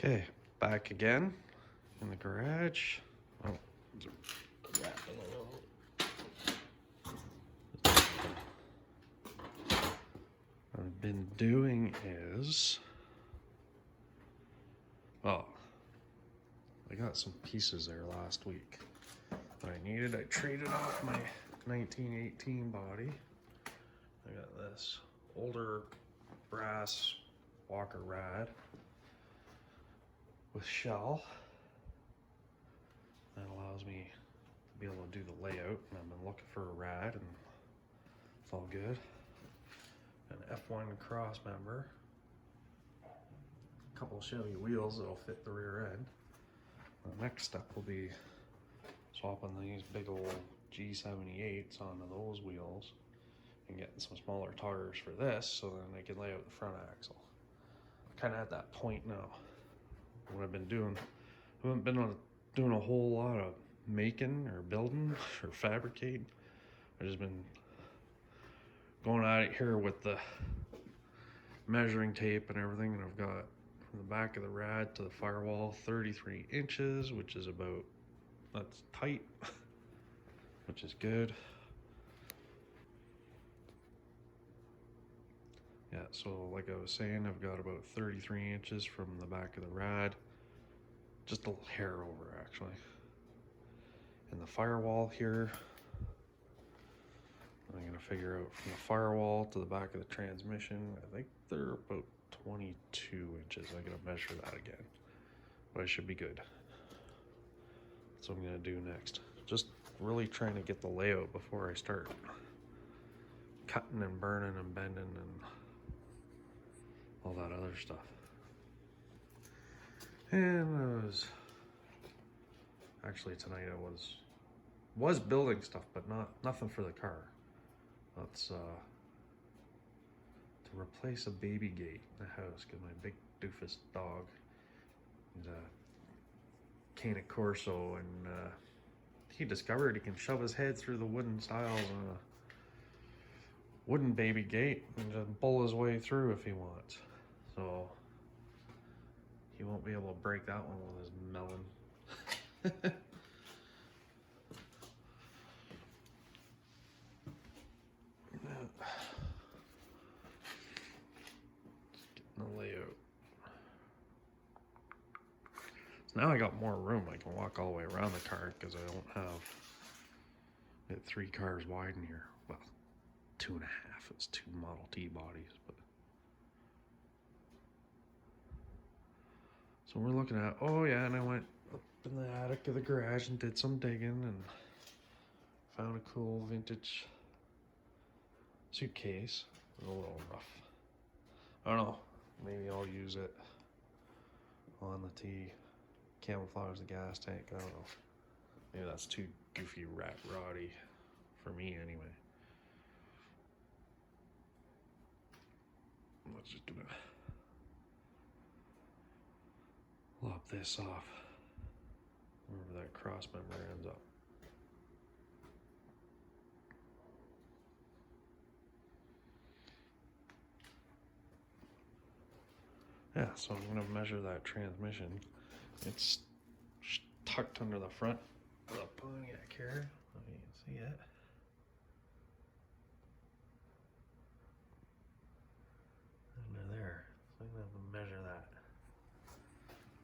Okay, back again in the garage. Oh, wrapping a little. What I've been doing is, well, I got some pieces there last week that I needed. I traded off my 1918 body. I got this older brass Walker rad with shell. That allows me to be able to do the layout, and I've been looking for a rad, and it's all good. An F1 cross member, a couple of Chevy wheels that'll fit the rear end. The next step will be swapping these big old G78s onto those wheels and getting some smaller tires for this, so then I can lay out the front axle. I'm kind of at that point now. What I've been doing, I haven't been doing a whole lot of making or building or fabricating. I've just been going at it here with the measuring tape and everything, and I've got from the back of the rad to the firewall 33 inches, which is about, that's tight, which is good. Yeah, so like I was saying, I've got about 33 inches from the back of the rad, just a little hair over actually. And the firewall here, I'm gonna figure out from the firewall to the back of the transmission, I think they're about 22 inches. I gotta measure that again, but I should be good. That's what I'm gonna do next. Just really trying to get the layout before I start cutting and burning and bending and all that other stuff. And I was actually tonight I was building stuff, but nothing for the car. That's to replace a baby gate in the house, because my big doofus dog is a Cane Corso, and he discovered he can shove his head through the wooden stiles on a wooden baby gate and just pull his way through if he wants. So he won't be able to break that one with his melon. The layout. So now I got more room. I can walk all the way around the car because I don't have it 3 cars wide in here. Well, 2.5. It's 2 Model T bodies, but so we're looking at, oh yeah, and I went up in the attic of the garage and did some digging and found a cool vintage suitcase. It was a little rough. I don't know. Maybe I'll use it on the T, camouflage the gas tank. I don't know. Maybe that's too goofy rat roddy for me anyway. Let's just gonna lop this off wherever that cross member ends up. Yeah, so I'm gonna measure that transmission. It's tucked under the front of the Pontiac here. Let me see it. Under there. So I'm gonna have to measure that.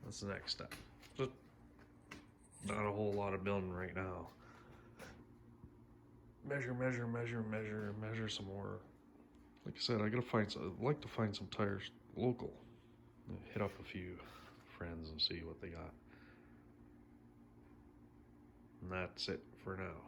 That's the next step. Just not a whole lot of building right now. Measure some more. Like I said, I'd like to find some tires local. Hit up a few friends and see what they got. And that's it for now.